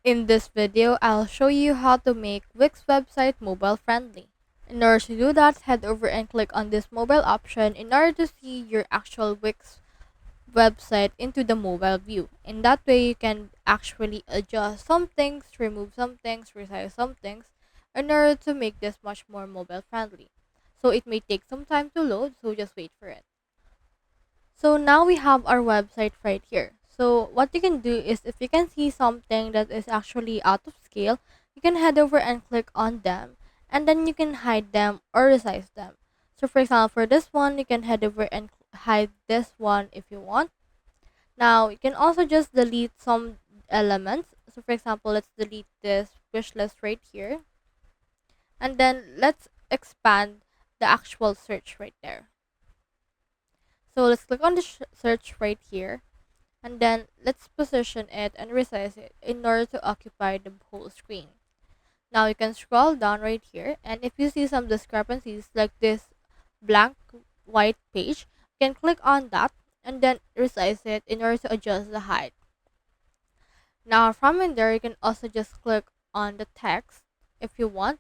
In this video, I'll show you how to make Wix website mobile friendly. In order to do that, head over and click on this mobile option in order to see your actual Wix website into the mobile view. In that way, you can actually adjust some things, remove some things, resize some things in order to make this much more mobile friendly. So it may take some time to load, so just wait for it. So now we have our website right here. So what you can do is if you can see something that is actually out of scale, you can head over and click on them and then you can hide them or resize them. So for example, for this one, you can head over and hide this one if you want. Now you can also just delete some elements. So for example, let's delete this wish list right here and then let's expand the actual search right there. So let's click on the search right here and then let's position it and resize it in order to occupy the whole screen. Now you can scroll down right here and if you see some discrepancies like this blank white page, you can click on that and then resize it in order to adjust the height. Now from in there you can also just click on the text if you want.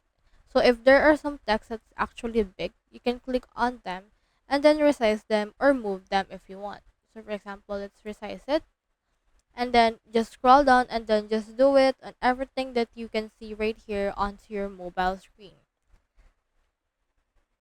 So if there are some text that's actually big, you can click on them and then resize them or move them if you want. So for example, let's resize it and then just scroll down and then just do it on everything that you can see right here onto your mobile screen.